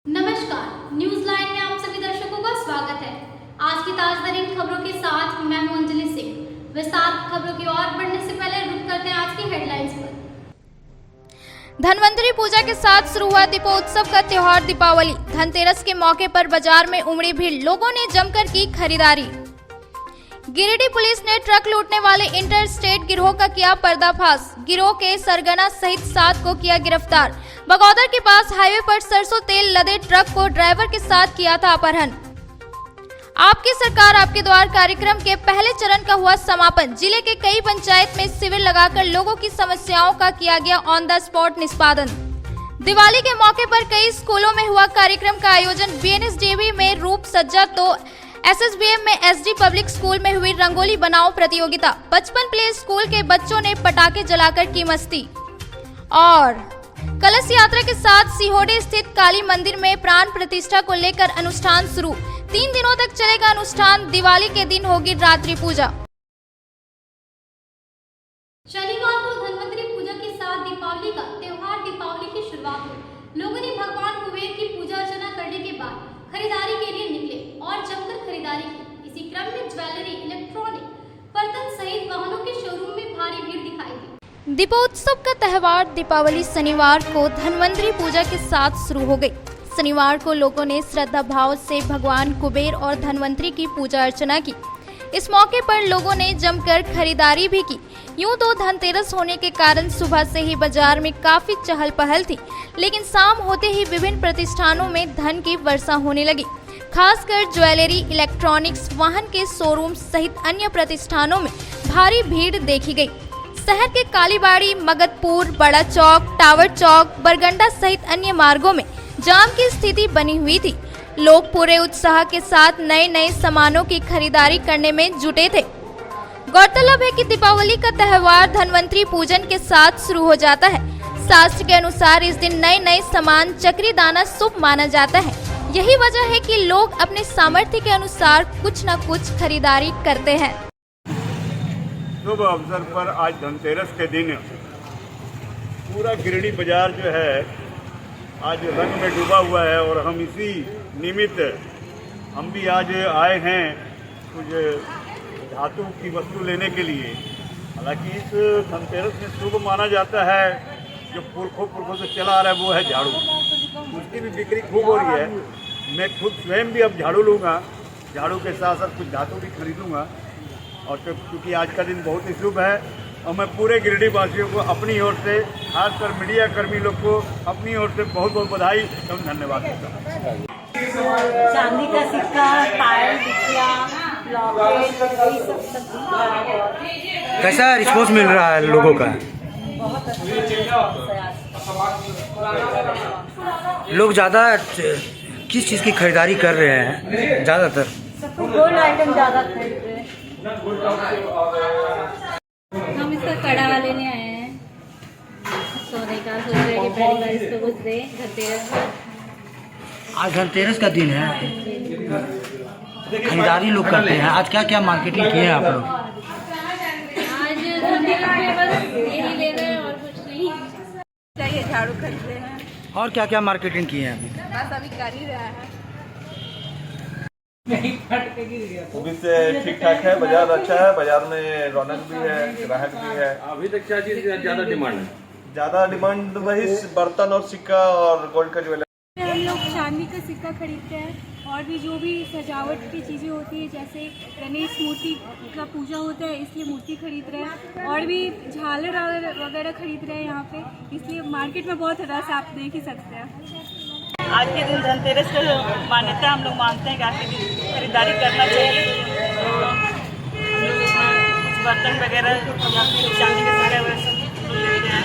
नमस्कार, news line में आप सभी दर्शकों का स्वागत है। आज की ताज़तरीन खबरों के साथ मैं हूं अंजलि सिंह। विस्तार खबरों की ओर बढ़ने से पहले रुक करते हैं आज की हेडलाइंस पर। धनवंतरी पूजा के साथ शुरू हुआ दीपोत्सव का त्योहार दीपावली। धनतेरस के मौके पर बाजार में उमड़ी भीड़, लोगों ने जमकर की खरीदारी। गिरिडीह पुलिस ने ट्रक लूटने वाले इंटर स्टेट गिरोह का किया पर्दाफाश। गिरोह के सरगना सहित 7 को किया गिरफ्तार। बगौदर के पास हाईवे पर सरसों तेल लदे ट्रक को ड्राइवर के साथ किया था अपहरण। आपकी सरकार आपके द्वार कार्यक्रम के पहले चरण का हुआ समापन। जिले के कई पंचायत में शिविर लगाकर लोगों की समस्याओं का किया गया ऑन द स्पॉट निष्पादन। दिवाली के मौके पर कई स्कूलों में हुआ कार्यक्रम का आयोजन। बीएनएसडीबी में रूप सज्जा तो एसएसबीएम में एसडी पब्लिक स्कूल में हुई रंगोली बनाओ प्रतियोगिता। 55 प्ले स्कूल के बच्चों ने पटाखे जलाकर की मस्ती। और कलश यात्रा के साथ सिहोडे स्थित काली मंदिर में प्राण प्रतिष्ठा को लेकर अनुष्ठान शुरू। 3 दिनों तक चलेगा अनुष्ठान। दिवाली के दिन होगी रात्रि पूजा। शनिवार को धनवंतरी पूजा के साथ दीपावली का त्योहार दीपावली की शुरुआत हुई। लोगों ने भगवान कुबेर की पूजा अर्चना करने के बाद खरीदारी के लिए निकले और जमकर खरीदारी की। इसी क्रम में ज्वेलरी, इलेक्ट्रॉनिक, बर्तन सहित वाहनों के शोरूम में भारी भीड़ दिखाई दी। दीपोत्सव का त्योहार दीपावली शनिवार को धनवंतरी पूजा के साथ शुरू हो गई। शनिवार को लोगों ने श्रद्धा भाव से भगवान कुबेर और धनवंतरी की पूजा अर्चना की। इस मौके पर लोगों ने जमकर खरीदारी भी की। यूं तो धनतेरस होने के कारण सुबह से ही बाजार में काफी चहल पहल थी, लेकिन शाम होते ही विभिन्न प्रतिष्ठानों में धन की वर्षा होने लगी। खासकर ज्वेलरी, इलेक्ट्रॉनिक्स, वाहन के शोरूम सहित अन्य प्रतिष्ठानों में भारी भीड़ देखी गई। शहर के कालीबाड़ी, मगधपुर, बड़ा चौक, टावर चौक, बरगंडा सहित अन्य मार्गों में जाम की स्थिति बनी हुई थी। लोग पूरे उत्साह के साथ नए नए सामानों की खरीदारी करने में जुटे थे। गौरतलब है कि दीपावली का त्योहार धनवंतरी पूजन के साथ शुरू हो जाता है। शास्त्र के अनुसार इस दिन नए नए सामान, चक्री दाना शुभ माना जाता है। यही वजह है कि लोग अपने सामर्थ्य के अनुसार कुछ न कुछ खरीदारी करते हैं। शुभ अवसर पर आज धनतेरस के दिन पूरा गिरिडीह बाजार जो है आज रंग में डूबा हुआ है और हम इसी निमित्त हम भी आज आए हैं कुछ धातु की वस्तु लेने के लिए। हालांकि इस धनतेरस में शुभ माना जाता है, जो पुरखों से चला आ रहा है वो है झाड़ू। उसकी भी बिक्री खूब हो रही है। मैं खुद स्वयं भी अब झाड़ू लूँगा, झाड़ू के साथ साथ कुछ धातु भी खरीदूँगा। और क्योंकि आज का दिन बहुत ही शुभ है और मैं पूरे गिरिडीह वासियों को अपनी ओर से, खासकर मीडिया कर्मी लोग को अपनी ओर से बहुत बहुत बधाई एवं धन्यवाद देता हूँ। चांदी का सिक्का, पायल, बिछिया, लॉकेट, यही सब कैसा रिस्पॉन्स मिल रहा है लोगों का? बहुत अच्छा। लोग ज़्यादा किस चीज़ की खरीदारी कर रहे हैं ज़्यादातर? गोल्ड आइटम ज़्यादा खरीद रहे हैं। हम इसका कड़ा वाले ने आए हैं सोने का, सोच रहे कि पहली बार इसको कुछ दे धनतेरस पर। आज धनतेरस का दिन है, खरीदारी लोग करते हैं। आज क्या क्या मार्केटिंग किए हैं आप लोग? आज धनतेरस में बस यही ले रहे हैं और कुछ नहीं। चाहिए झाड़ू खरीद रहे हैं। और क्या क्या मार्केटिंग किए हैं अभी? बस अभी कर ही रहा है। अभी से ठीक ठाक है, बाजार अच्छा है, बाजार में रौनक भी है, ग्राहक भी है। अभी तक क्या चीज़ ज़्यादा डिमांड है? ज़्यादा डिमांड वही बर्तन और सिक्का और गोल्ड का ज्वेलरी। हम लोग चांदी का सिक्का खरीदते हैं और भी जो भी सजावट की चीज़ें होती है, जैसे गणेश मूर्ति का पूजा होता है इसलिए मूर्ति खरीद रहे हैं और भी झालर वगैरह खरीद रहे हैं यहाँ पे। इसलिए मार्केट में बहुत रस आप देख ही सकते हैं। आज के दिन धनतेरस का मान्यता हम लोग मानते हैं कि आज के दिन खरीदारी करना चाहिए। तो हम लोग इसमें कुछ बर्तन वगैरह या फिर चांदी के सिक्के वगैरह सब लेते हैं।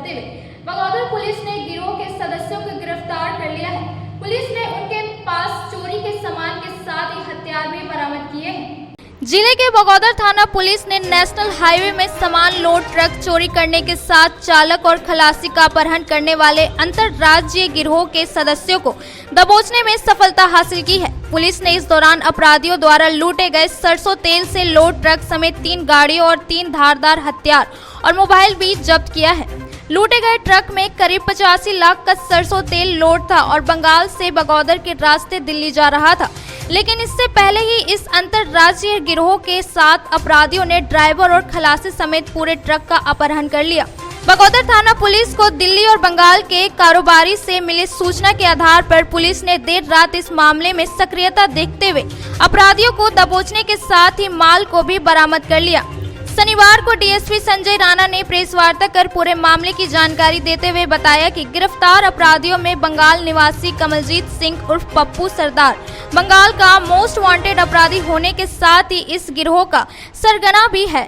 करते हुए बगौदर पुलिस ने गिरोह के सदस्यों को गिरफ्तार कर लिया है। पुलिस ने उनके पास चोरी के सामान के साथ ही हथियार भी बरामद किए हैं। जिले के बगौदर थाना पुलिस ने नेशनल हाईवे में सामान लोड ट्रक चोरी करने के साथ चालक और खलासी का अपहरण करने वाले अंतरराज्यीय गिरोह के सदस्यों को दबोचने में सफलता हासिल की है। पुलिस ने इस दौरान अपराधियों द्वारा लूटे गए सरसों तेल से लोड ट्रक समेत 3 गाड़ियों और 3 धारदार हथियार और मोबाइल भी जब्त किया है। लूटे गए ट्रक में करीब 85 लाख का सरसों तेल लोड था और बंगाल से बगौदर के रास्ते दिल्ली जा रहा था, लेकिन इससे पहले ही इस अंतरराज्यीय गिरोह के 7 अपराधियों ने ड्राइवर और खलासी समेत पूरे ट्रक का अपहरण कर लिया। बगौदर थाना पुलिस को दिल्ली और बंगाल के कारोबारी से मिली सूचना के आधार पर पुलिस ने देर रात इस मामले में सक्रियता देखते हुए अपराधियों को दबोचने के साथ ही माल को भी बरामद कर लिया। शनिवार को डीएसपी संजय राणा ने प्रेस वार्ता कर पूरे मामले की जानकारी देते हुए बताया कि गिरफ्तार अपराधियों में बंगाल निवासी कमलजीत सिंह उर्फ पप्पू सरदार बंगाल का मोस्ट वांटेड अपराधी होने के साथ ही इस गिरोह का सरगना भी है।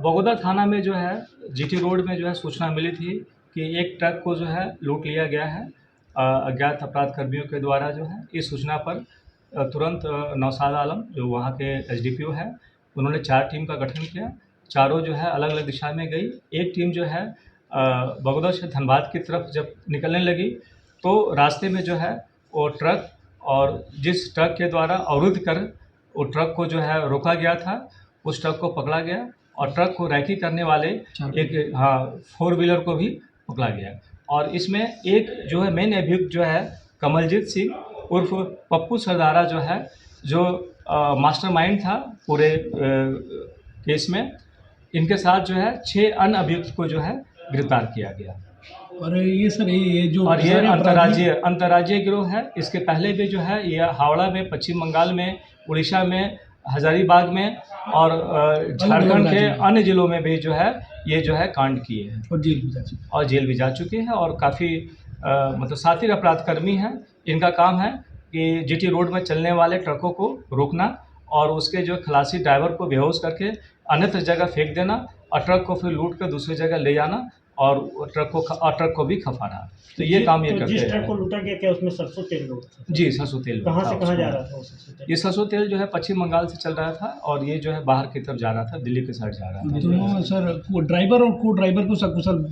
बगौदर थाना में जो है जीटी रोड में जो है सूचना मिली थी कि एक ट्रक को जो है लूट लिया गया है अज्ञात अपराध कर्मियों के द्वारा। जो है इस सूचना पर तुरंत नौशाद आलम जो वहाँ के एसडीपीओ है उन्होंने 4 टीम का गठन किया। चारों जो है अलग अलग दिशा में गई। एक टीम जो है बगौदर से धनबाद की तरफ जब निकलने लगी तो रास्ते में जो है वो ट्रक और जिस ट्रक के द्वारा अवरुद्ध कर वो ट्रक को जो है रोका गया था उस ट्रक को पकड़ा गया और ट्रक को रैकी करने वाले एक 4 व्हीलर को भी पकड़ा गया। और इसमें एक जो है मेन अभियुक्त जो है कमलजीत सिंह उर्फ पप्पू सरदारा जो है जो मास्टरमाइंड था पूरे केस में। इनके साथ जो है 6 अन्य अभियुक्त को जो है गिरफ्तार किया गया। और ये सर ये जो और ये अंतर्राज्यीय गिरोह है। इसके पहले भी जो है ये हावड़ा में, पश्चिम बंगाल में, उड़ीसा में, हजारीबाग में और झारखंड के अन्य जिलों में भी जो है ये जो है कांड किए हैं और जेल भी जा चुके हैं। और काफ़ी मतलब साथी अपराध कर्मी हैं। इनका काम है कि जीटी रोड में चलने वाले ट्रकों को रोकना और उसके जो खलासी ड्राइवर को बेहोश करके अन्यत्र जगह फेंक देना और ट्रक को फिर लूट कर दूसरी जगह ले जाना और ट्रक को भी खपाना। तो ये काम ये करते हैं। जिस ट्रक को लूटा गया क्या उसमें सरसों तेल लोड था? जी, सरसों तेल कहाँ से कहाँ जा रहा था वो सरसों तेल? ये सरसों तेल जो है पश्चिम बंगाल से चल रहा था और ये जो है बाहर की तरफ जा रहा था, दिल्ली के साइड जा रहा था। तो सर ड्राइवर और को ड्राइवर को सकुशल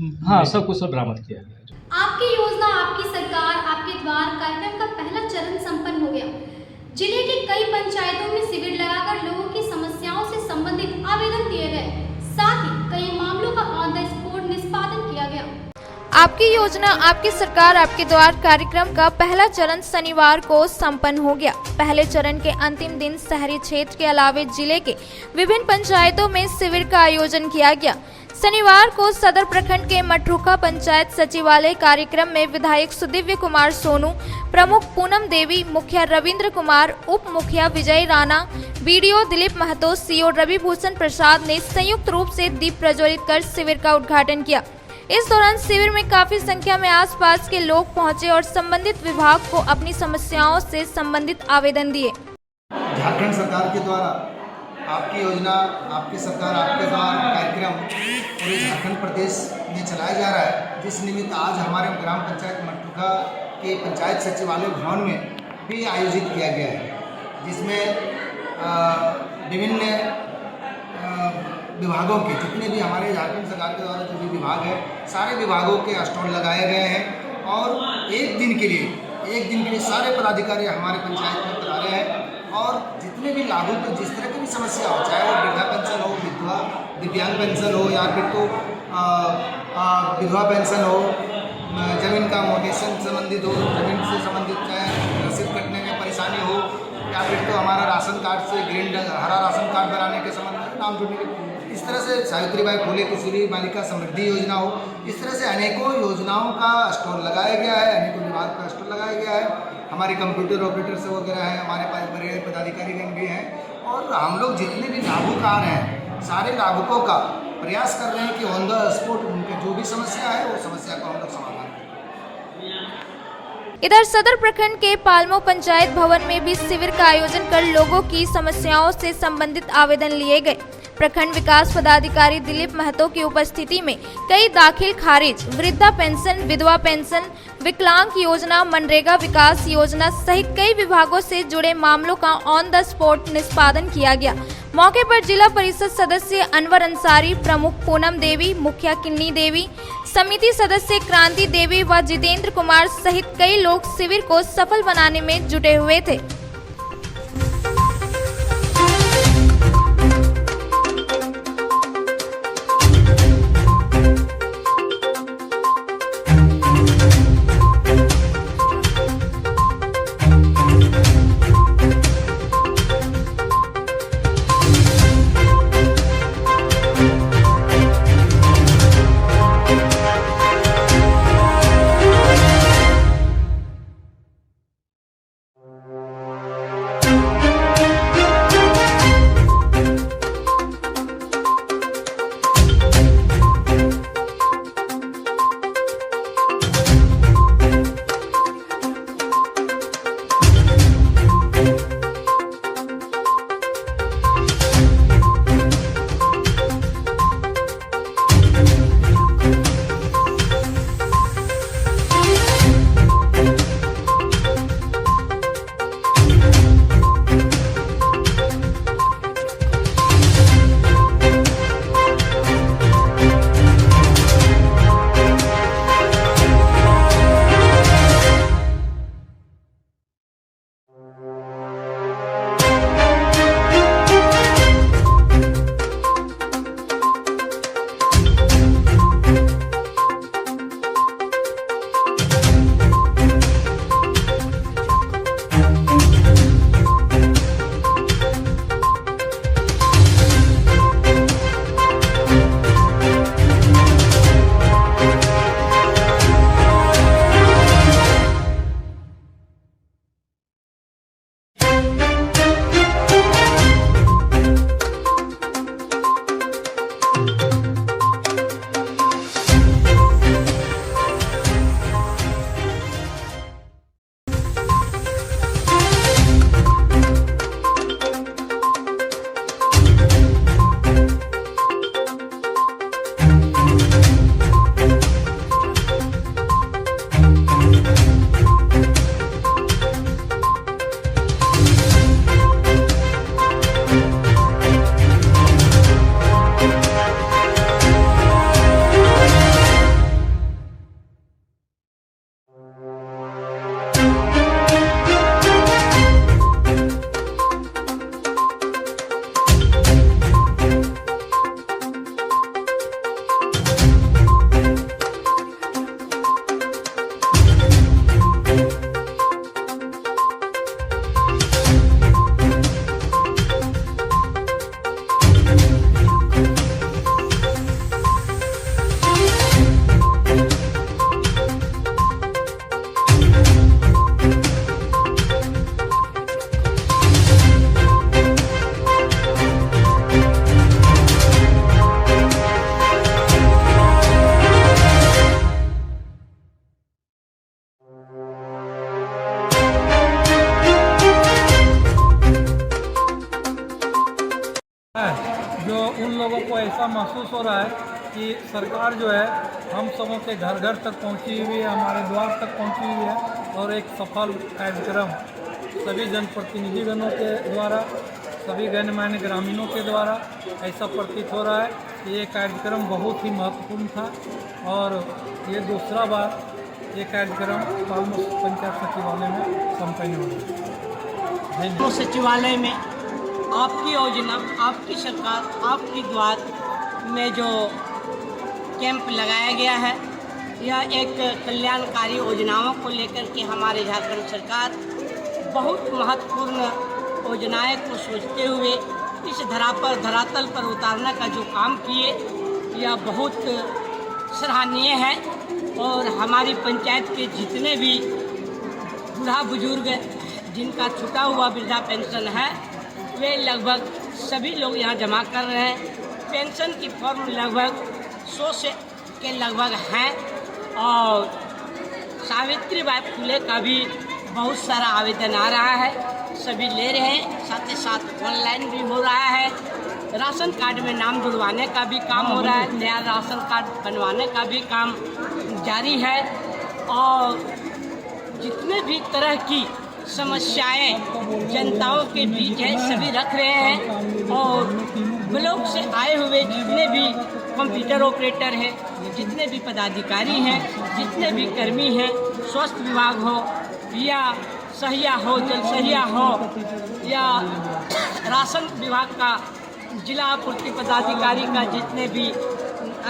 सब कुछ बरामद किया गया। आपकी योजना आपकी सरकार आपके द्वार कार्यक्रम का पहला चरण संपन्न हो गया। जिले की कई पंचायतों में शिविर लगाकर लोगों की समस्याओं से संबंधित आवेदन दिए गए, साथ ही कई मामलों का ऑन द स्पॉट निष्पादन किया गया। आपकी योजना आपकी सरकार आपके द्वार कार्यक्रम का पहला चरण शनिवार को संपन्न हो गया। पहले चरण के अंतिम दिन शहरी क्षेत्र के अलावे जिले के विभिन्न पंचायतों में शिविर का आयोजन किया गया। शनिवार को सदर प्रखंड के मटरूखा पंचायत सचिवालय कार्यक्रम में विधायक सुदिव्य कुमार सोनू, प्रमुख पूनम देवी, मुखिया रविंद्र कुमार, उप मुखिया विजय राणा, बीडीओ दिलीप महतो, सीओ रवि भूषण प्रसाद ने संयुक्त रूप से दीप प्रज्वलित कर शिविर का उद्घाटन किया। इस दौरान शिविर में काफी संख्या में आसपास के लोग पहुंचे और संबंधित विभाग को अपनी समस्याओं से संबंधित आवेदन दिए। झारखंड सरकार के द्वारा आपकी योजना आपकी सरकार आपके द्वार कार्यक्रम पूरे झारखंड प्रदेश में चलाया जा रहा है, जिस निमित्त आज हमारे ग्राम पंचायत मटरूखा के पंचायत सचिवालय भवन में भी आयोजित किया गया है, जिसमें विभिन्न विभागों के जितने भी हमारे झारखंड सरकार के द्वारा जो भी विभाग है सारे विभागों के स्टॉल लगाए गए हैं और एक दिन के लिए सारे पदाधिकारी हमारे पंचायत में करा रहे हैं और जितने भी लाभुक को जिस तरह की भी समस्या हो, चाहे वो वृद्धा पेंशन हो, विधवा दिव्यांग पेंशन हो या फिर तो विधवा पेंशन हो, ज़मीन का मोटेशन संबंधित हो, ज़मीन से संबंधित चाहे रसीद कटने में परेशानी हो या फिर तो हमारा राशन कार्ड से हरा राशन कार्ड बनाने के संबंध में नाम जुड़ने के, इस तरह से सावित्रीबाई फुले किशोरी बालिका समृद्धि योजना हो, इस तरह से अनेकों योजनाओं का स्टॉल लगाया गया है, अनेकों विभाग का स्टॉल लगाया गया है। हमारे कंप्यूटर ऑपरेटर से वगैरह हैं, हमारे पास बड़े पदाधिकारीगण भी हैं और हम लोग जितने भी लाभुक आ रहे हैं सारे लाभुकों का प्रयास कर रहे हैं कि ऑन द स्पॉट उनकी जो भी समस्या है वो समस्या का हम लोग समाधान करें। इधर सदर प्रखंड के पालमो पंचायत भवन में भी शिविर का आयोजन कर लोगों की समस्याओं से संबंधित आवेदन लिए गए। प्रखंड विकास पदाधिकारी दिलीप महतो की उपस्थिति में कई दाखिल खारिज, वृद्धा पेंशन, विधवा पेंशन, विकलांग योजना, मनरेगा विकास योजना सहित कई विभागों से जुड़े मामलों का ऑन द स्पॉट निष्पादन किया गया। मौके पर जिला परिषद सदस्य अनवर अंसारी, प्रमुख पूनम देवी, मुखिया किन्नी देवी, समिति सदस्य क्रांति देवी व जितेंद्र कुमार सहित कई लोग शिविर को सफल बनाने में जुटे हुए थे। जो उन लोगों को ऐसा महसूस हो रहा है कि सरकार जो है हम सबों के घर घर तक पहुंची हुई है, हमारे द्वार तक पहुंची हुई है और एक सफल कार्यक्रम सभी जनप्रतिनिधिगणों के द्वारा, सभी गणमान्य ग्रामीणों के द्वारा ऐसा प्रतीत हो रहा है कि ये कार्यक्रम बहुत ही महत्वपूर्ण था और ये दूसरा बार ये कार्यक्रम पालमोस पंचायत सचिवालय में संपन्न हो रहा है। सचिवालय में आपकी योजना, आपकी सरकार, आपकी द्वार में जो कैंप लगाया गया है, यह एक कल्याणकारी योजनाओं को लेकर के हमारे झारखंड सरकार बहुत महत्वपूर्ण योजनाएं को सोचते हुए इस धरातल पर उतारने का जो काम किए, यह बहुत सराहनीय है। और हमारी पंचायत के जितने भी बूढ़ा बुजुर्ग जिनका छूटा हुआ वृद्धा पेंशन है, वे लगभग सभी लोग यहाँ जमा कर रहे हैं। पेंशन की फॉर्म लगभग 100 से के लगभग हैं और सावित्रीबाई फुले का भी बहुत सारा आवेदन आ रहा है, सभी ले रहे हैं। साथ ही साथ ऑनलाइन भी हो रहा है राशन कार्ड में नाम जुड़वाने का भी काम हो रहा है, नया राशन कार्ड बनवाने का भी काम जारी है और जितने भी तरह की समस्याएं जनताओं के बीच है सभी रख रहे हैं और ब्लॉक से आए हुए जितने भी कंप्यूटर ऑपरेटर हैं, जितने भी पदाधिकारी हैं, जितने भी कर्मी हैं, स्वास्थ्य विभाग हो या सहिया हो, जल सहिया हो या राशन विभाग का जिला आपूर्ति पदाधिकारी का जितने भी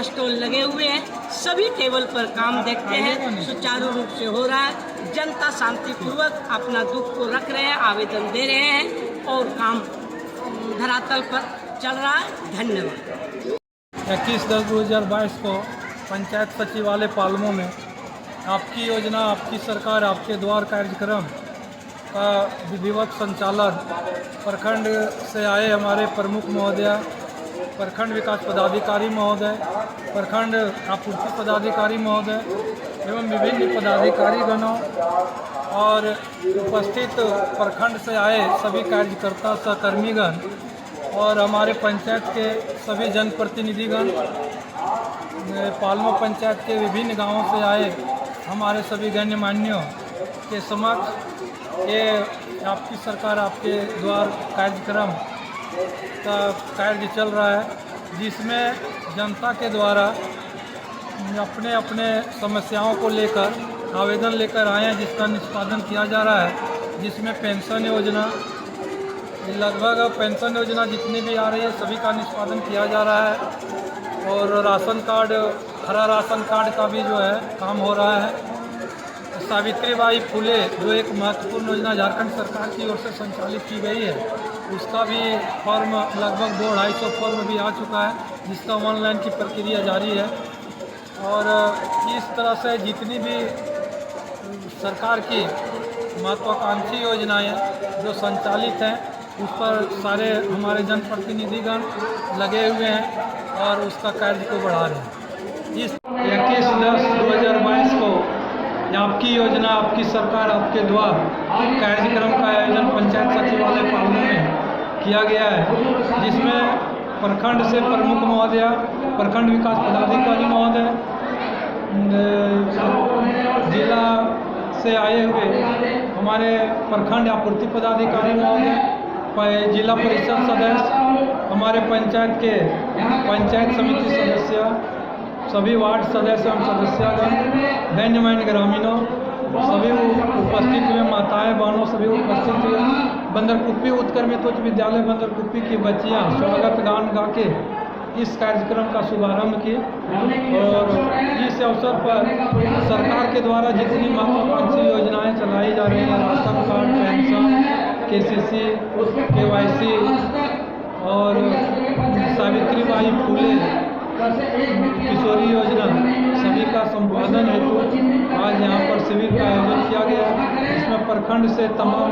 स्टॉल लगे हुए हैं, सभी टेबल पर काम देखते हैं सुचारू रूप से हो रहा है। जनता शांतिपूर्वक अपना दुख को रख रहे हैं, आवेदन दे रहे हैं और काम धरातल पर चल रहा है। धन्यवाद। 21/10/2022 को पंचायत सचिवालय पालमो में आपकी योजना आपकी सरकार आपके द्वार कार्यक्रम का विधिवत संचालन प्रखंड से आए हमारे प्रमुख महोदय, प्रखंड विकास पदाधिकारी महोदय, प्रखंड आपूर्ति पदाधिकारी महोदय एवं विभिन्न पदाधिकारी गणों और उपस्थित प्रखंड से आए सभी कार्यकर्ता सहकर्मीगण और हमारे पंचायत के सभी जनप्रतिनिधिगण, पालमो पंचायत के विभिन्न गांवों से आए हमारे सभी गण्यमान्यों के समक्ष ये आपकी सरकार आपके द्वार कार्यक्रम का कार्य चल रहा है, जिसमें जनता के द्वारा अपने अपने समस्याओं को लेकर आवेदन लेकर आए हैं, जिसका निष्पादन किया जा रहा है। जिसमें पेंशन योजना, लगभग पेंशन योजना जितनी भी आ रही है सभी का निष्पादन किया जा रहा है और राशन कार्ड, हरा राशन कार्ड का भी जो है काम हो रहा है। सावित्रीबाई फुले जो एक महत्वपूर्ण योजना झारखंड सरकार की ओर से संचालित की गई है, उसका भी फॉर्म लगभग 200-250 फॉर्म भी आ चुका है, जिसका ऑनलाइन की प्रक्रिया जारी है। और इस तरह से जितनी भी सरकार की महत्वाकांक्षी योजनाएं जो संचालित हैं उस पर सारे हमारे जनप्रतिनिधिगण लगे हुए हैं और उसका कार्य को बढ़ा रहे हैं। इस 21/10/2022 को आपकी योजना आपकी सरकार आपके द्वार कार्यक्रम का आयोजन पंचायत सचिवालय पालमो में किया गया है, जिसमें प्रखंड से प्रमुख महोदय, प्रखंड विकास पदाधिकारी महोदय, जिला से आए हुए हमारे प्रखंड आपूर्ति पदाधिकारी महोदय, जिला परिषद सदस्य, हमारे पंचायत के पंचायत समिति सदस्य, सभी वार्ड सदस्य एवं सदस्यगण, गण्यमान्य ग्रामीणों सभी उपस्थित हुए, माताएं बहनों सभी उपस्थित हुए। बंदरकुप्पी उत्क्रमित उच्च विद्यालय बंदरकुप्पी की बच्चियां स्वागत गान गा के इस कार्यक्रम का शुभारंभ किए और इस अवसर पर सरकार के द्वारा जितनी महत्वाकांक्षी योजनाएं चलाई जा रही हैं, ration card, pension, KCC, KYC और सावित्रीबाई फुले किशोरी योजना सभी का संपादन हेतु आज यहाँ पर शिविर का आयोजन किया गया, जिसमें प्रखंड से तमाम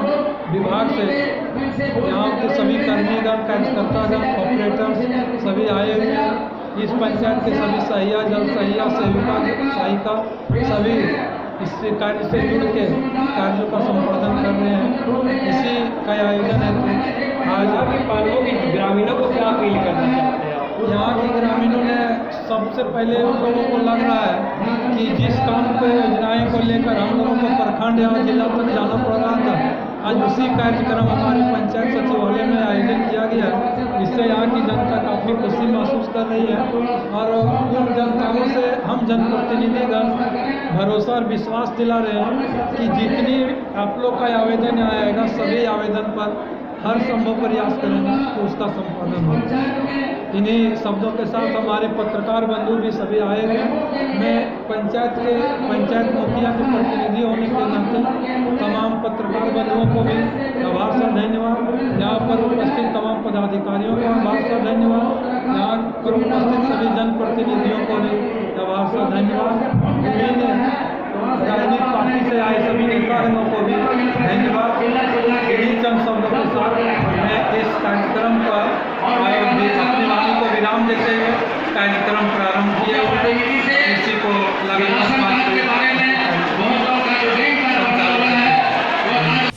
विभाग से यहाँ के सभी कर्मीगण, कार्यकर्तागण, ऑपरेटर्स सभी आए हुए हैं। इस पंचायत के सभी सहिया, जल सहिया, सेविका, सहायिका सभी इस कार्य से जुड़ के कार्यों का संपादन कर रहे हैं। इसी का आयोजन हेतु आज पालमो के ग्रामीणों को क्या अपील करना चाहते हैं? यहाँ के ग्रामीणों ने सबसे पहले उन लोगों को लग रहा है कि जिस काम को, योजनाएं को लेकर हम लोगों को प्रखंड या जिला तक जाना पड़ रहा था, आज उसी कार्यक्रम हमारे पंचायत सचिवालय में आयोजन किया गया, जिससे यहाँ की जनता काफ़ी खुशी महसूस कर रही है और उन जनताओं से हम जनप्रतिनिधिगण भरोसा और विश्वास दिला रहे हैं कि जितनी आप लोग का आवेदन आएगा सभी आवेदन पर हर संभव प्रयास करेंगे कि उसका संपादन हो। इन्हीं शब्दों के साथ हमारे पत्रकार बंधु भी सभी आए हैं। मैं पंचायत मुखिया के प्रतिनिधि होने के नाते तमाम पत्रकार बंधुओं को भी आभार से धन्यवाद, यहाँ पर उपस्थित तमाम पदाधिकारियों को आभार से धन्यवाद, यहाँ पर उपस्थित सभी जनप्रतिनिधियों को भी आभार से धन्यवाद, विभिन्न राजनीतिक पार्टी से आए सभी नेताओं को भी धन्यवाद। इन्हीं चंद शब्दों के साथ मैं इस कार्यक्रम पर अपनी वाणी को विराम देते हुए कार्यक्रम प्रारंभ किया। इसी को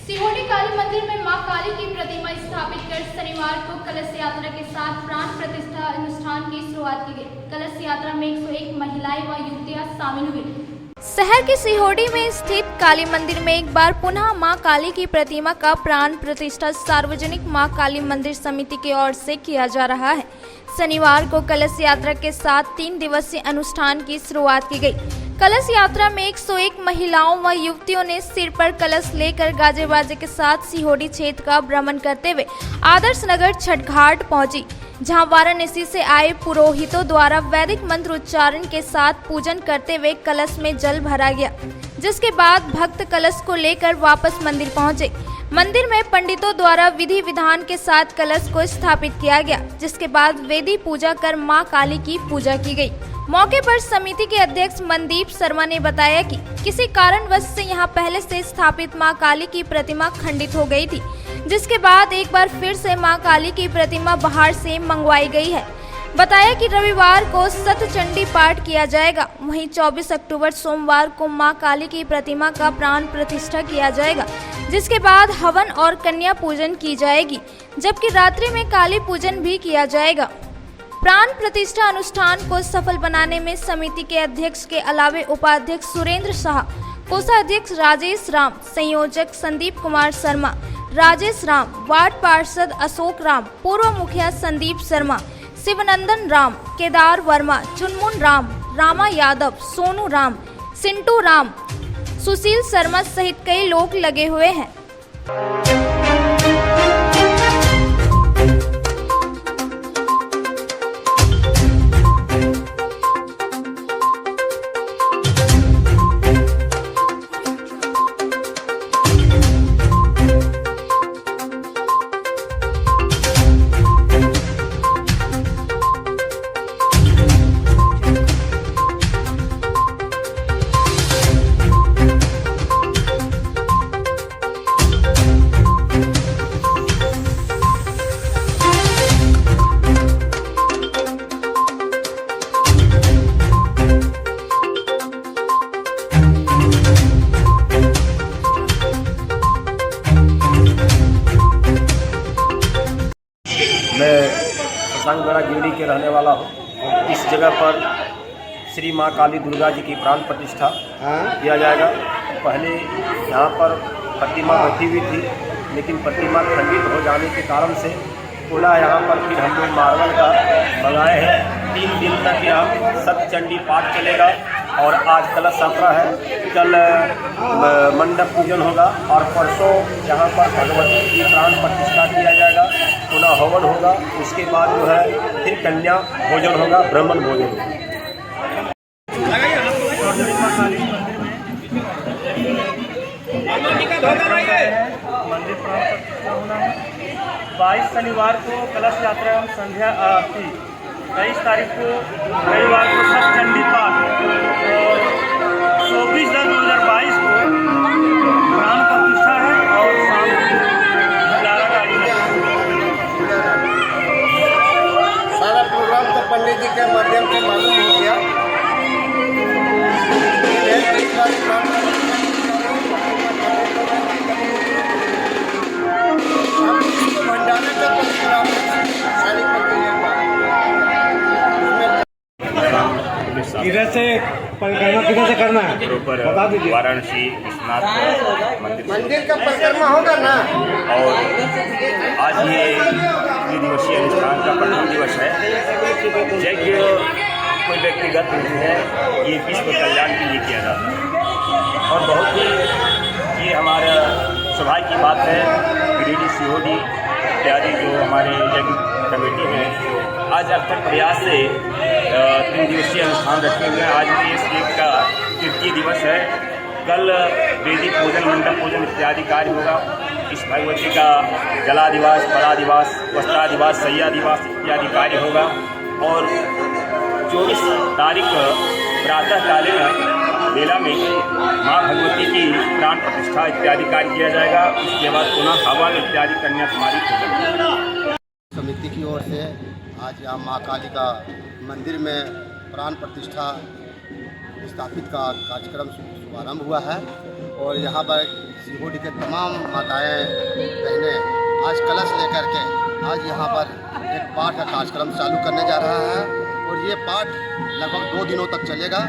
सिहोरी काली मंदिर में मां काली की प्रतिमा स्थापित कर शनिवार को कलश यात्रा के साथ प्राण शुरुआत की गई। कलश यात्रा में 101 महिलाएं व युवतियां शामिल हुई। शहर के सिहोड़ी में स्थित काली मंदिर में एक बार पुनः मां काली की प्रतिमा का प्राण प्रतिष्ठा सार्वजनिक मां काली मंदिर समिति की ओर से किया जा रहा है। शनिवार को कलश यात्रा के साथ 3 दिवसीय अनुष्ठान की शुरुआत की गई। कलश यात्रा में 101 महिलाओं व युवतियों ने सिर पर कलश लेकर गाजे बाजे के साथ सिहोड़ी क्षेत्र का भ्रमण करते हुए आदर्श नगर छठ घाट पहुंची, जहां वाराणसी से आए पुरोहितों द्वारा वैदिक मंत्र उच्चारण के साथ पूजन करते हुए कलश में जल भरा गया, जिसके बाद भक्त कलश को लेकर वापस मंदिर पहुंचे। मंदिर में पंडितों द्वारा विधि विधान के साथ कलश को स्थापित किया गया, जिसके बाद वेदी पूजा कर मां काली की पूजा की गई। मौके पर समिति के अध्यक्ष मनदीप शर्मा ने बताया कि किसी कारणवश से यहां पहले से स्थापित मां काली की प्रतिमा खंडित हो गई थी, जिसके बाद एक बार फिर से मां काली की प्रतिमा बाहर से मंगवाई गई है। बताया कि रविवार को सतचंडी पाठ किया जाएगा, वहीं 24 अक्टूबर सोमवार को मां काली की प्रतिमा का प्राण प्रतिष्ठा किया जाएगा, जिसके बाद हवन और कन्या पूजन की जाएगी, जबकि रात्रि में काली पूजन भी किया जाएगा। प्राण प्रतिष्ठा अनुष्ठान को सफल बनाने में समिति के अध्यक्ष के अलावे उपाध्यक्ष सुरेंद्र शाह, कोषाध्यक्ष राजेश राम, संयोजक संदीप कुमार शर्मा, राजेश राम, वार्ड पार्षद अशोक राम, पूर्व मुखिया संदीप शर्मा, शिवनंदन राम, केदार वर्मा, चुनमुन राम, रामा यादव, सोनू राम, सिंटू राम, सुशील शर्मा सहित कई लोग लगे हुए हैं। मैं शशांकगढ़ गिरडी के रहने वाला हूँ। इस जगह पर श्री माँ काली दुर्गा जी की प्राण प्रतिष्ठा किया जाएगा। पहले यहाँ पर प्रतिमा बैठी हुई थी, लेकिन प्रतिमा खंडित हो जाने के कारण से पुनः यहाँ पर फिर हम लोग मार्बल का मंगाए हैं। 3 दिन तक यहाँ सतचंडी पाठ चलेगा और आज कलश यात्रा है, कल मंडप पूजन होगा और परसों यहाँ पर भगवती की प्राण प्रतिष्ठा किया जाएगा, पुनः हवन होगा, उसके बाद जो है फिर कन्या भोजन होगा, ब्राह्मण भोजन होगा। मंदिर प्राण प्रतिष्ठा होना है। 22 शनिवार को कलश यात्रा एवं संध्या आरती, 23 तारीख को रविवार को सतचंडी पाठ और 24/10/2022 को प्राण प्रतिष्ठा है और शाम भंडारा गाड़ी है। सारा प्रोग्राम तो पंडित जी के माध्यम से मालूम हो गया। भंडारे का किधर से परिक्रमा किधर से करना है बता दीजिए। वाराणसी विश्वनाथ मंदिर का परिक्रमा होगा ना। और आज ये त्रिदिवसीय अनुष्ठान का प्रथम दिवस है। यज्ञ कोई व्यक्तिगत नहीं है, ये विश्व कल्याण के लिए किया जाता है और बहुत ही ये हमारा सौभाग्य की बात है। गिरिडीह सिहोड़ी इत्यादि जो हमारे यज्ञ कमेटी है, आज अर्थक प्रयास से 3 दिवसीय अनुष्ठान रखे हुए हैं। आज इस यज्ञ का तृतीय दिवस है। कल वेदी पूजन, मंडप पूजन इत्यादि कार्य होगा। इस भगवती का जलादिवास, परादिवास, वस्त्रादिवास, शय्यादिवास इत्यादि कार्य होगा और 24 तारीख प्रातःकालीन बेला में माँ भगवती की प्राण प्रतिष्ठा इत्यादि कार्य किया जाएगा। उसके बाद पुनः हवन इत्यादि कन्याकुमारी पूजन। समिति की ओर से आज यहाँ माँ काली का मंदिर में प्राण प्रतिष्ठा स्थापित का कार्यक्रम शुभारंभ हुआ है और यहाँ पर सिहोड़ी के तमाम माताएं बहनें आज कलश लेकर के आज यहाँ पर एक पाठ का कार्यक्रम चालू करने जा रहा है और और ये पाठ लगभग 2 दिनों तक चलेगा।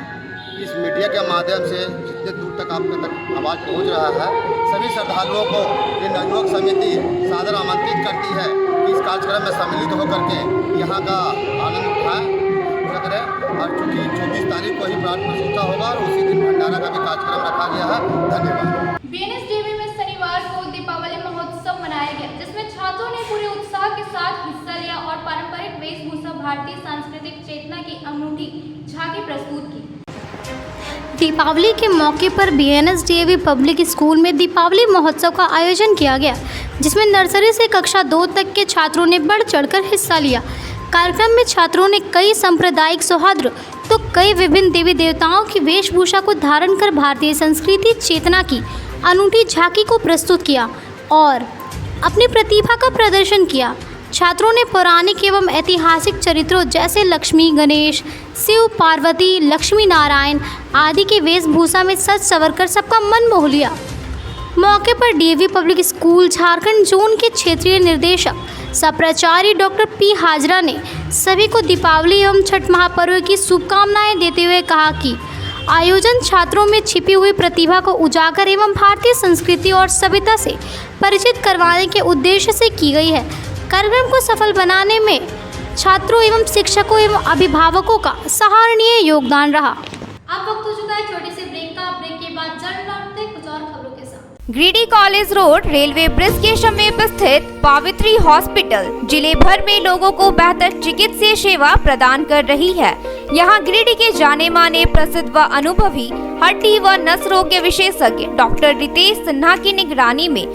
इस मीडिया के माध्यम से जितने दूर तक आपके तक आवाज़ पहुंच रहा है, सभी श्रद्धालुओं को ये नवयुवक समिति सादर आमंत्रित करती है कि इस कार्यक्रम में सम्मिलित होकर के यहाँ का आनंद उठाएं करें। और चूँकि 24 तारीख को ही प्राण प्रतिष्ठा होगा और उसी दिन भंडारा का भी कार्यक्रम रखा गया है। धन्यवाद। बीएनएसडीबी में शनिवार को दीपावली महोत्सव मनाया गया, जिसमें छात्रों ने पूरे उत्साह के साथ हिस्सा लिया और पारंपरिक वेशभूषा भारतीय सांस्कृतिक चेतना की अनूठी झांकी प्रस्तुत की। दीपावली के मौके पर बीएनएसडीबी पब्लिक स्कूल में दीपावली महोत्सव का आयोजन किया गया, जिसमें नर्सरी से कक्षा 2 तक के छात्रों ने बढ़ चढ़कर हिस्सा लिया। कार्यक्रम में छात्रों ने कई सांप्रदायिक सौहार्द तो कई विभिन्न देवी देवताओं की वेशभूषा को धारण कर भारतीय संस्कृति चेतना की अनूठी झांकी को प्रस्तुत किया और अपनी प्रतिभा का प्रदर्शन किया। छात्रों ने पौराणिक एवं ऐतिहासिक चरित्रों जैसे लक्ष्मी, गणेश, शिव, पार्वती, लक्ष्मी नारायण आदि की वेशभूषा में सज संवर कर सबका मन मोह लिया। मौके पर DAV public school Jharkhand zone के क्षेत्रीय निर्देशक सह प्राचार्य डॉक्टर पी हाजरा ने सभी को दीपावली एवं छठ महापर्व की शुभकामनाएं देते हुए कहा कि आयोजन छात्रों में छिपी हुई प्रतिभा को उजागर एवं भारतीय संस्कृति और सभ्यता से परिचित करवाने के उद्देश्य से की गई है। कार्यक्रम को सफल बनाने में छात्रों एवं शिक्षकों एवं अभिभावकों का सराहनीय योगदान रहा। अब वक्त हो चुका है छोटे से ब्रेक का। ब्रेक के बाद जल्द लौटते कुछ और खबरों के साथ। Giridih college road railway bridge के समीप स्थित पावित्री हॉस्पिटल जिले भर में लोगों को बेहतर चिकित्सीय सेवा प्रदान कर रही है। यहाँ गिरिडीह के जाने माने प्रसिद्ध व अनुभवी हड्डी व नस रोग के विशेषज्ञ डॉक्टर रितेश सिन्हा की निगरानी में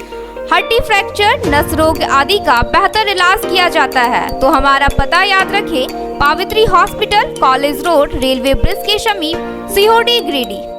हड्डी फ्रैक्चर, नस रोग आदि का बेहतर इलाज किया जाता है। तो हमारा पता याद रखें, Pavitri hospital, college road, railway bridge के समीप, Sihodi, Giridih.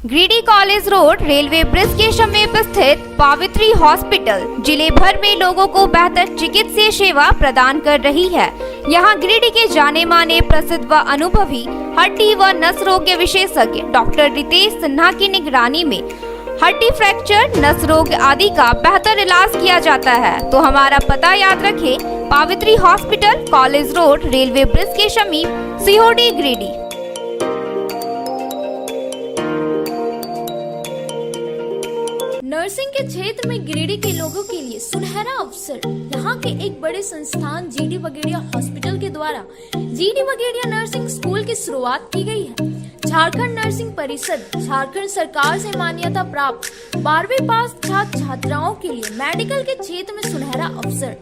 Giridih college road railway bridge के समीप स्थित पावित्री हॉस्पिटल जिले भर में लोगों को बेहतर चिकित्सीय सेवा प्रदान कर रही है। यहाँ गिरिडीह के जाने माने प्रसिद्ध व अनुभवी हड्डी व नस रोग के विशेषज्ञ डॉक्टर रितेश सिन्हा की निगरानी में हड्डी फ्रैक्चर, नस रोग आदि का बेहतर इलाज किया जाता है। तो हमारा पता याद रखें, Pavitri hospital, college road, railway bridge के समीप, सीहोडी, गिरिडीह। नर्सिंग के क्षेत्र में गिरिडीह के लोगों के लिए सुनहरा अवसर। यहाँ के एक बड़े संस्थान जीडी बगेड़िया हॉस्पिटल के द्वारा जीडी बगेड़िया नर्सिंग स्कूल की शुरुआत की गई है। झारखंड नर्सिंग परिषद झारखंड सरकार से मान्यता प्राप्त 12वीं पास छात्र छात्राओं के लिए मेडिकल के क्षेत्र में सुनहरा अवसर।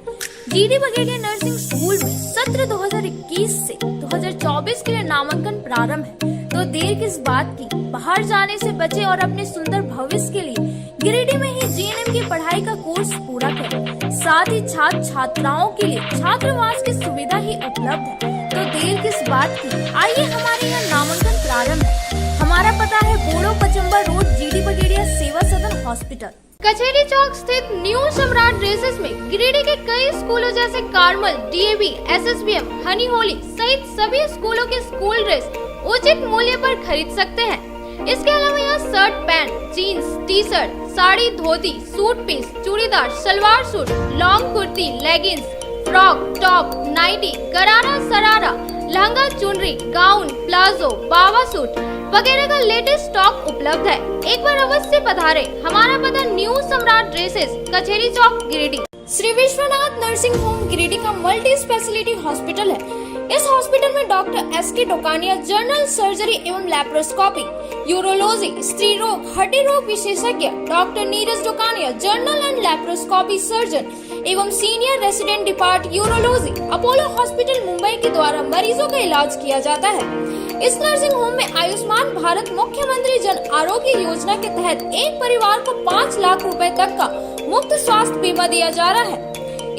जीडी बगेड़िया नर्सिंग स्कूल में सत्र 2021 से 2024 के लिए नामांकन प्रारंभ है। तो देर किस बात की, बाहर जाने से बचे और अपने सुंदर भविष्य के लिए गिरिडीह में ही जीएनएम की पढ़ाई का कोर्स पूरा करें। साथ ही छात्र छात्राओं के लिए छात्रावास की सुविधा ही उपलब्ध है। तो देर किस बात की, आइए हमारे यहाँ नामांकन प्रारंभ है। हमारा पता है बोड़ो पचम्बर रोड, जीडी बगेड़िया सेवा सदन हॉस्पिटल। कचहरी चौक स्थित न्यू सम्राट ड्रेसेस में गिरिडीह के कई स्कूलों जैसे कार्मल, डीएवी, एसएसबीएम, हनी होली सहित सभी स्कूलों के स्कूल ड्रेस उचित मूल्य पर खरीद सकते हैं। इसके अलावा यहाँ shirt, pant, jeans, T shirt, sari, dhoti, suit piece, churidar, salwar suit, long kurti, leggings, frock, top, nightie, gharara, sharara, lehenga, चुनरी, गाउन, प्लाजो, बावा सूट वगैरह का लेटेस्ट स्टॉक उपलब्ध है। एक बार अवश्य पधारें। हमारा पता new Samrat dresses, Kachahari Chowk, Giridih. Shri Vishwanath nursing home Giridih का मल्टी स्पेशलिटी हॉस्पिटल है। इस हॉस्पिटल में doctor SK Dokania general surgery एवं लैप्रोस्कोपी, यूरोलॉजी, स्त्री रोग, हड्डी रोग विशेषज्ञ doctor Neeraj Dokania general and laparoscopy surgeon एवं senior resident depart urology, Apollo hospital Mumbai के द्वारा मरीजों का इलाज किया जाता है। इस नर्सिंग होम में आयुष्मान भारत मुख्यमंत्री जन आरोग्य योजना के तहत एक परिवार को 5 लाख रुपए तक का मुफ्त स्वास्थ्य बीमा दिया जा रहा है।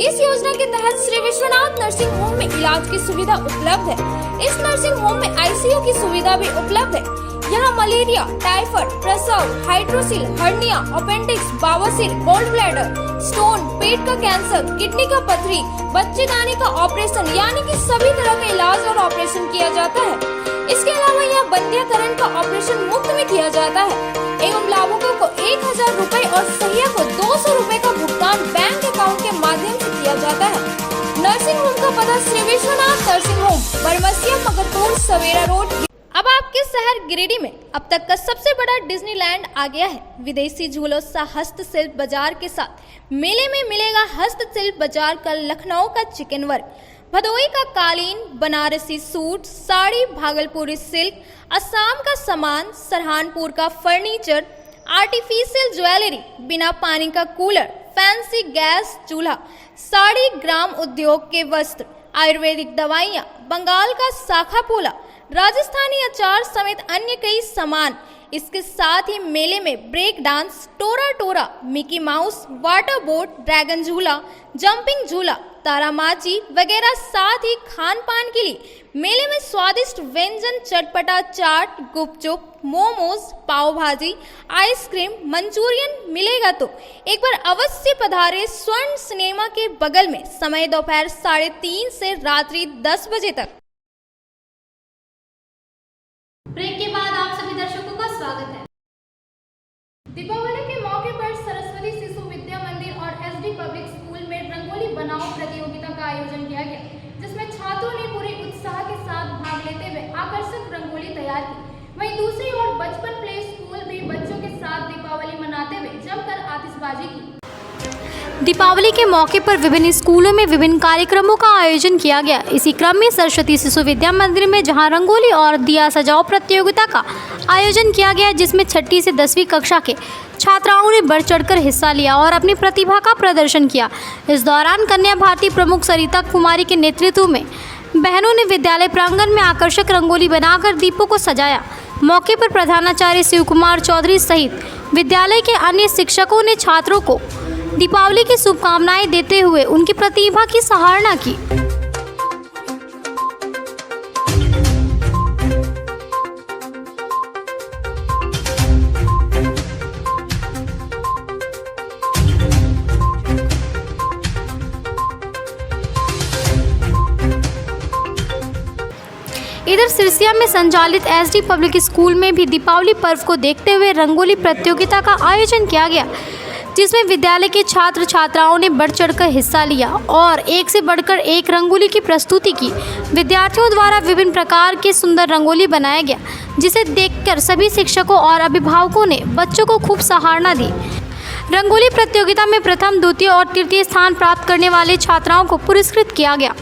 इस योजना के तहत श्री विश्वनाथ नर्सिंग होम में इलाज की सुविधा उपलब्ध है। इस नर्सिंग होम में आईसीयू की सुविधा भी उपलब्ध है। यहाँ मलेरिया, टाइफाइड, प्रसव, हाइड्रोसिल, हर्निया, अपेंडिक्स, बवासीर, गोल्ड ब्लैडर, स्टोन, पेट का कैंसर, किडनी का पथरी, बच्चेदानी का ऑपरेशन यानी कि सभी तरह का इलाज और ऑपरेशन किया जाता है। इसके अलावा यहाँ बंध्याकरण का ऑपरेशन मुफ्त में किया जाता है एवं लाभुकों को 1000 रुपए और सहिया को 200 रुपए का भुगतान बैंक अकाउंट के जाता है। नर्सिंग होम का पता श्री विश्वनाथ नर्सिंग होम, बरमसिया, मगरपुर, सवेरा रोड। अब आपके शहर गिरिडीह में अब तक का सबसे बड़ा डिज्नीलैंड आ गया है। विदेशी झूलों सा हस्तशिल्प बाजार के साथ मेले में मिलेगा हस्तशिल्प बाजार का लखनऊ का चिकन वर्क, भदोही का कालीन, बनारसी सूट, साड़ी, भागलपुरी सिल्क, असम का सामान, सरहानपुर का फर्नीचर, आर्टिफिशियल ज्वेलरी, बिना पानी का कूलर, फैंसी गैस चूल्हा, साड़ी, ग्राम उद्योग के वस्त्र, आयुर्वेदिक दवाइयाँ, बंगाल का शाखा पोला, राजस्थानी अचार समेत अन्य कई सामान। इसके साथ ही मेले में break dance, Tora Tora, Mickey Mouse, water boat, dragon झूला, जंपिंग झूला, तारामाची वगैरह, साथ ही खान पान के लिए मेले में स्वादिष्ट व्यंजन, चटपटा चाट, गुपचुप, मोमोज, पाव भाजी, आइसक्रीम, मंचूरियन मिलेगा। तो एक बार अवश्य पधारे स्वर्ण सिनेमा के बगल में। समय दोपहर 3:30 से रात्रि 10 बजे तक। ब्रेक के बाद आप सभी दर्शकों का स्वागत है। दीपावली के मौके पर सरस्वती शिशु विद्या मंदिर और एसडी पब्लिक स्कूल में रंगोली बनाओ प्रतियोगिता का आयोजन किया गया, जिसमें छात्रों ने पूरे उत्साह के साथ भाग लेते हुए आकर्षक रंगोली तैयार की। वहीं दूसरी ओर बचपन प्ले स्कूल भी बच्चों के साथ दीपावली मनाते हुए जमकर आतिशबाजी की। दीपावली के मौके पर विभिन्न स्कूलों में विभिन्न कार्यक्रमों का आयोजन किया गया। इसी क्रम में सरस्वती शिशु विद्या मंदिर में जहां रंगोली और दिया सजाओ प्रतियोगिता का आयोजन किया गया, जिसमें 6ठी से 10वीं कक्षा के छात्राओं ने बढ़ चढ़कर हिस्सा लिया और अपनी प्रतिभा का प्रदर्शन किया। इस दौरान कन्या भारती प्रमुख सरिता कुमारी के नेतृत्व में बहनों ने विद्यालय प्रांगण में आकर्षक रंगोली बनाकर दीपों को सजाया। मौके पर प्रधानाचार्य शिव कुमार चौधरी सहित विद्यालय के अन्य शिक्षकों ने छात्रों को दीपावली की शुभकामनाएं देते हुए उनकी प्रतिभा की सराहना की। इधर सिरसिया में संचालित एसडी पब्लिक स्कूल में भी दीपावली पर्व को देखते हुए रंगोली प्रतियोगिता का आयोजन किया गया, जिसमें विद्यालय के छात्र छात्राओं ने बढ़ चढ़कर हिस्सा लिया और एक से बढ़कर एक रंगोली की प्रस्तुति की। विद्यार्थियों द्वारा विभिन्न प्रकार के सुंदर रंगोली बनाया गया, जिसे देखकर सभी शिक्षकों और अभिभावकों ने बच्चों को खूब सराहना दी। रंगोली प्रतियोगिता में प्रथम, द्वितीय और तृतीय स्थान प्राप्त करने वाले छात्राओं को पुरस्कृत किया गया।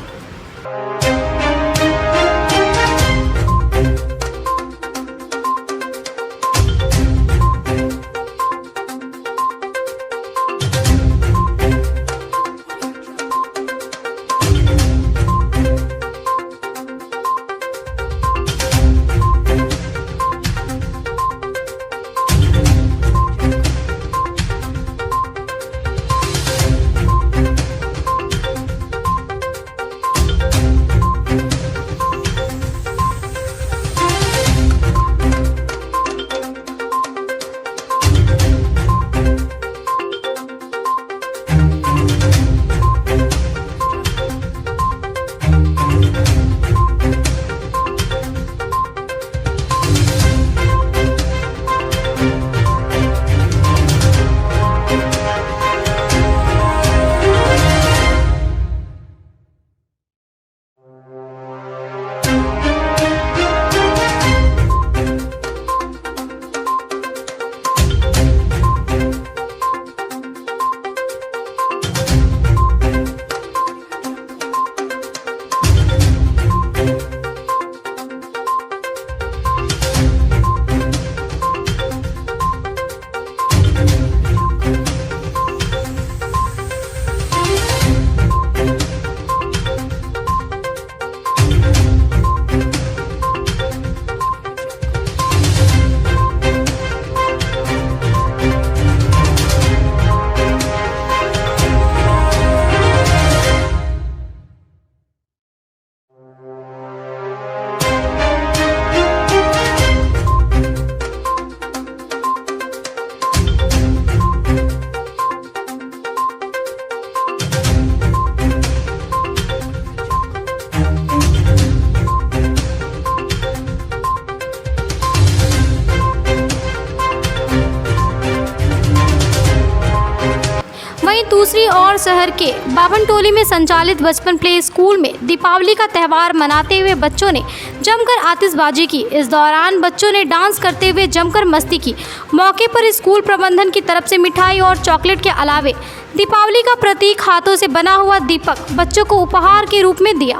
और शहर के बावनटोली में संचालित बचपन प्ले स्कूल में दीपावली का त्यौहार मनाते हुए बच्चों ने जमकर आतिशबाजी की। इस दौरान बच्चों ने डांस करते हुए जमकर मस्ती की। मौके पर स्कूल प्रबंधन की तरफ से मिठाई और चॉकलेट के अलावे दीपावली का प्रतीक हाथों से बना हुआ दीपक बच्चों को उपहार के रूप में दिया।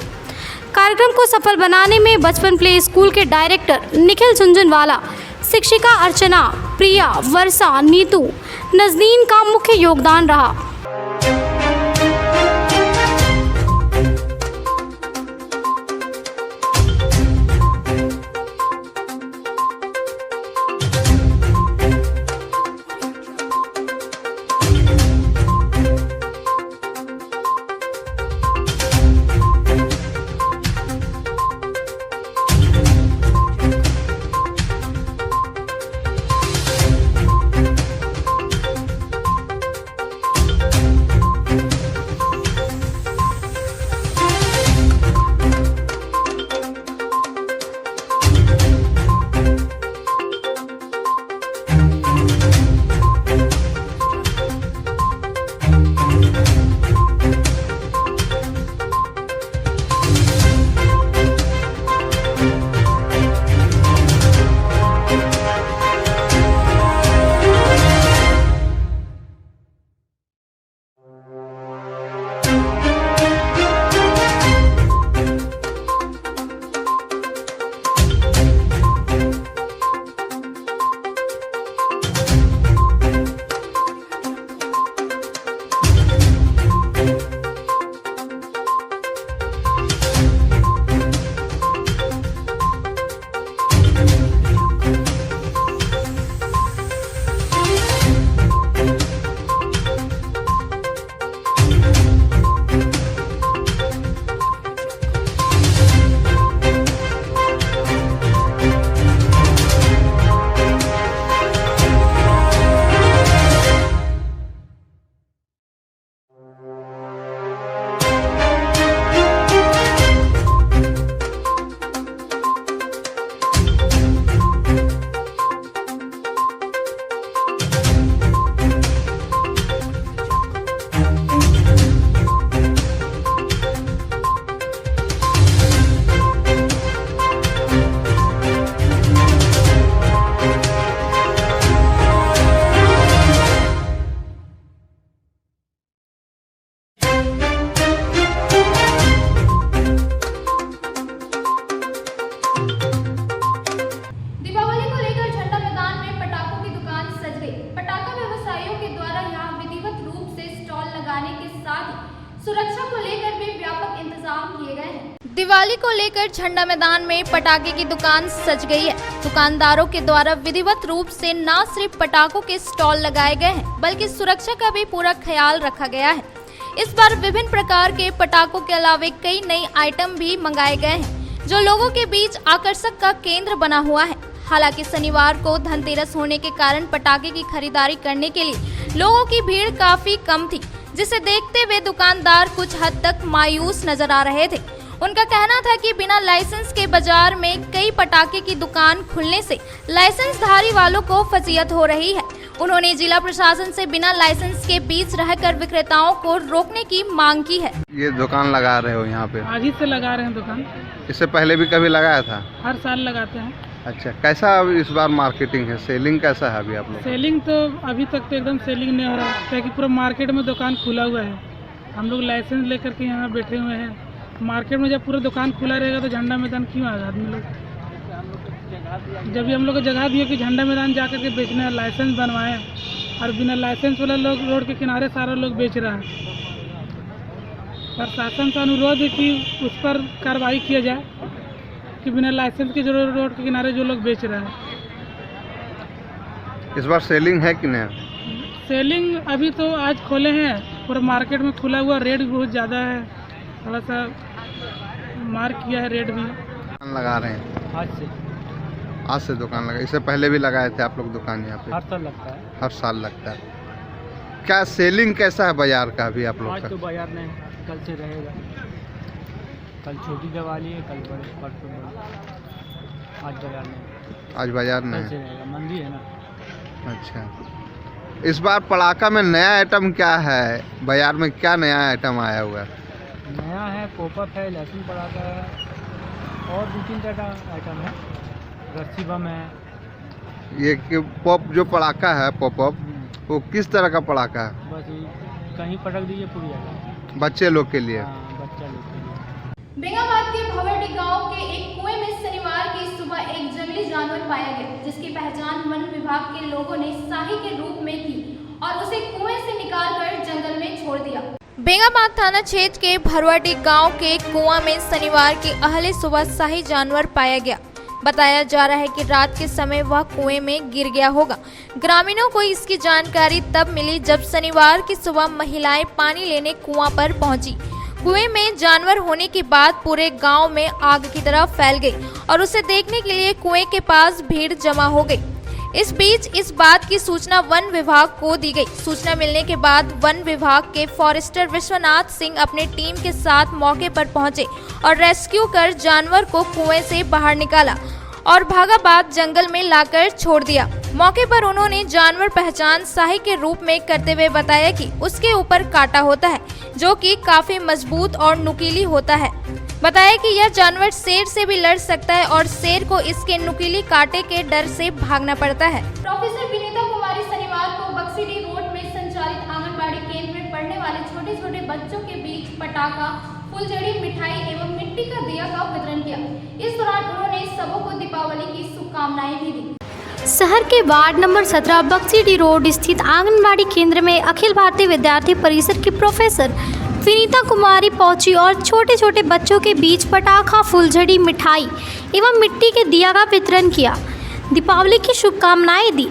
कार्यक्रम को सफल बनाने में बचपन प्ले स्कूल के डायरेक्टर निखिल झुंझुनवाला, शिक्षिका अर्चना, प्रिया, वर्षा, नीतू, नजनीन का मुख्य योगदान रहा। सुरक्षा को लेकर भी व्यापक इंतजाम किए गए हैं। दिवाली को लेकर झंडा मैदान में पटाखे की दुकान सज गई है। दुकानदारों के द्वारा विधिवत रूप से न सिर्फ पटाखों के स्टॉल लगाए गए हैं, बल्कि सुरक्षा का भी पूरा ख्याल रखा गया है। इस बार विभिन्न प्रकार के पटाखों के अलावे कई नए आइटम भी मंगाए गए हैं, जो लोगों के बीच आकर्षण का केंद्र बना हुआ है। हालांकि शनिवार को धनतेरस होने के कारण पटाखे की खरीदारी करने के लिए लोगों की भीड़ काफी कम थी, जिसे देखते हुए दुकानदार कुछ हद तक मायूस नजर आ रहे थे। उनका कहना था कि बिना लाइसेंस के बाजार में कई पटाखे की दुकान खुलने से लाइसेंसधारी वालों को फजीहत हो रही है। उन्होंने जिला प्रशासन से बिना लाइसेंस के बीच रहकर विक्रेताओं को रोकने की मांग की है। ये दुकान लगा रहे हो यहाँ पे? आज ही से लगा रहे हैं दुकान। इससे पहले भी कभी लगाया था? हर साल लगाते हैं। अच्छा, कैसा अब इस बार मार्केटिंग है, सेलिंग कैसा है अभी आप लोग? सेलिंग तो अभी तक तो एकदम सेलिंग नहीं हो रहा है, क्योंकि पूरा मार्केट में दुकान खुला हुआ है। हम लोग लाइसेंस लेकर के यहाँ बैठे हुए हैं। मार्केट में जब पूरा दुकान खुला रहेगा तो झंडा मैदान क्यों आएगा आदमी लोग? जब भी हम लोग को जगह दी है कि झंडा मैदान जाकर के बेचना है, लाइसेंस बनवाएं, और बिना लाइसेंस वाले लोग रोड के किनारे सारा लोग बेच रहा है। प्रशासन से अनुरोध है कि उस पर कार्रवाई किया जाए कि बिना लाइसेंस के जो रोड के किनारे जो लोग बेच रहे हैं। इस बार सेलिंग है कि नहीं? सेलिंग अभी तो आज खोले हैं, पूरा मार्केट में खुला हुआ, रेट भी बहुत ज़्यादा है, थोड़ा सा मार किया है रेट भी। दुकान लगा रहे हैं आज से दुकान लगा। इससे पहले भी लगाए थे आप लोग दुकान यहाँ पे? हर साल लगता है। हर साल लगता है। क्या सेलिंग कैसा है बाजार का अभी आप लोग का? आज तो बाजार नहीं, कल से रहेगा। कल छोटी दिवाली है, कल परसों आज बाजार नहीं। आज बाजार नहीं रहेगा, मंदी है ना। अच्छा, इस बार पड़ाका में नया आइटम क्या है, बाजार में क्या नया आइटम आया हुआ है? नया है पॉपअप है, लहसुन पड़ाका है और 2-3 तरह का आइटम है, रस्सी बम है। ये पॉप जो पड़ाका है पॉपअप, वो किस तरह का पड़ाका है? बस कहीं पटक दीजिए पूरी आ जाए। बच्चे लोग के लिए? बच्चा लोग के लिए। बेंगाबाद के भवरडी गांव के एक कुएं में शनिवार की सुबह एक जंगली जानवर पाया गया, जिसकी पहचान वन विभाग के लोगों ने शाही के रूप में की और उसे कुएं से निकालकर जंगल में छोड़ दिया। बेंगाबाद थाना क्षेत्र के भरवाडी गांव के कुआं में शनिवार की अहले सुबह शाही जानवर पाया गया। बताया जा रहा है कि रात के समय वह कुएं में गिर गया होगा। ग्रामीणों को इसकी जानकारी तब मिली जब शनिवार की सुबह महिलाएं पानी लेने कुआं पर पहुंची। कुएं में जानवर होने के बाद पूरे गांव में आग की तरह फैल गई और उसे देखने के लिए कुएं के पास भीड़ जमा हो गई। इस बीच इस बात की सूचना वन विभाग को दी गई। सूचना मिलने के बाद वन विभाग के फॉरेस्टर विश्वनाथ सिंह अपने टीम के साथ मौके पर पहुंचे और रेस्क्यू कर जानवर को कुएं से बाहर निकाला और भागाबाद जंगल में लाकर छोड़ दिया। मौके पर उन्होंने जानवर पहचान शाही के रूप में करते हुए बताया कि उसके ऊपर कांटा होता है जो कि काफी मजबूत और नुकीली होता है। बताया कि यह जानवर शेर से भी लड़ सकता है और शेर को इसके नुकीली कांटे के डर से भागना पड़ता है। प्रोफेसर विनीता कुमारी शनिवार को बक्सीडी रोड में संचालित आंगनबाड़ी केंद्र में पढ़ने वाले छोटे छोटे बच्चों के बीच पटाखा, फुलझड़ी, मिठाई एवं मिट्टी का दिया का वितरण किया। इस दौरान उन्होंने सबों को दीपावली की शुभकामनाएं भी दी। शहर के वार्ड नंबर 17 बक्सीडी रोड स्थित आंगनबाड़ी केंद्र में अखिल भारतीय विद्यार्थी परिषद की प्रोफेसर विनीता कुमारी पहुंची और छोटे छोटे बच्चों के बीच पटाखा, फुलझड़ी, मिठाई एवं मिट्टी के दिया का वितरण किया, दीपावली की शुभकामनाएं दी।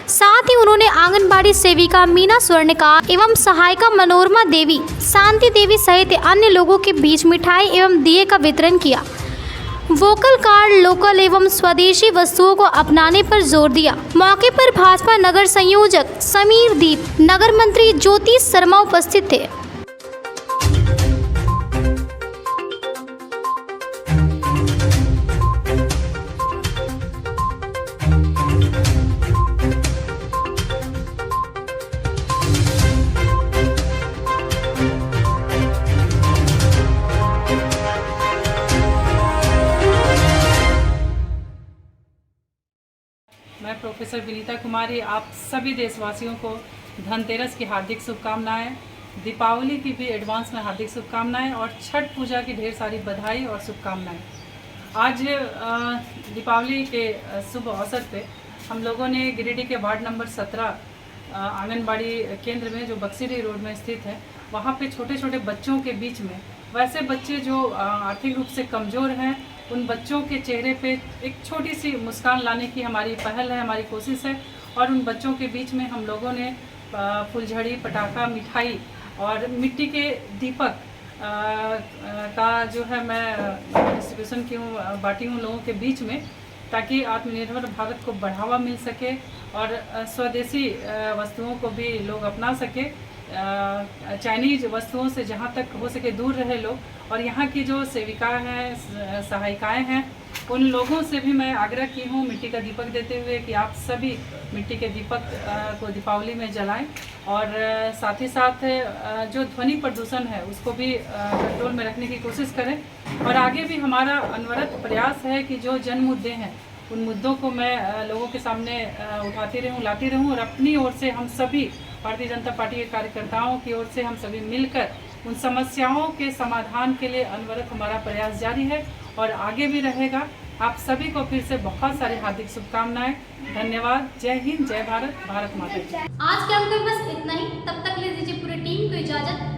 साथ ही उन्होंने आंगनबाड़ी सेविका मीना स्वर्णकार एवं सहायिका मनोरमा देवी, शांति देवी सहित अन्य लोगों के बीच मिठाई एवं दिए का वितरण किया। वोकल कार्ड, लोकल एवं स्वदेशी वस्तुओं को अपनाने पर जोर दिया। मौके पर भाजपा नगर संयोजक समीर दीप, नगर मंत्री ज्योति शर्मा उपस्थित थे। मैं प्रोफेसर विनीता कुमारी आप सभी देशवासियों को धनतेरस की हार्दिक शुभकामनाएं, दीपावली की भी एडवांस में हार्दिक शुभकामनाएं और छठ पूजा की ढेर सारी बधाई और शुभकामनाएं। आज दीपावली के शुभ अवसर पे हम लोगों ने गिरिडीह के वार्ड नंबर 17 आंगनबाड़ी केंद्र में जो बक्सीडी रोड में स्थित है, वहाँ पे छोटे छोटे बच्चों के बीच में, वैसे बच्चे जो आर्थिक रूप से कमज़ोर हैं, उन बच्चों के चेहरे पे एक छोटी सी मुस्कान लाने की हमारी पहल है, हमारी कोशिश है। और उन बच्चों के बीच में हम लोगों ने फुलझड़ी, पटाखा, मिठाई और मिट्टी के दीपक का जो है मैं डिस्ट्रीब्यूशन की हूँ, बांटी हूँ लोगों के बीच में, ताकि आत्मनिर्भर भारत को बढ़ावा मिल सके और स्वदेशी वस्तुओं को भी लोग अपना सके। चाइनीज वस्तुओं से जहाँ तक हो सके दूर रहे लोग। और यहाँ की जो सेविकाएं हैं, सहायिकाएं हैं, उन लोगों से भी मैं आग्रह की हूँ मिट्टी का दीपक देते हुए कि आप सभी मिट्टी के दीपक को दीपावली में जलाएं। और साथ ही साथ जो ध्वनि प्रदूषण है उसको भी कंट्रोल में रखने की कोशिश करें। और आगे भी हमारा अनवरत प्रयास है कि जो जन मुद्दे हैं उन मुद्दों को मैं लोगों के सामने उठाती रहूं, लाती रहूं। और अपनी ओर से हम सभी भारतीय जनता पार्टी के कार्यकर्ताओं की ओर से हम सभी मिलकर उन समस्याओं के समाधान के लिए अनवरत हमारा प्रयास जारी है और आगे भी रहेगा। आप सभी को फिर से बहुत सारी हार्दिक शुभकामनाएं। धन्यवाद। जय हिंद, जय भारत, भारत माता की। आज के अंक में बस इतना ही। तब तक ले दीजिए पूरी टीम को इजाजत।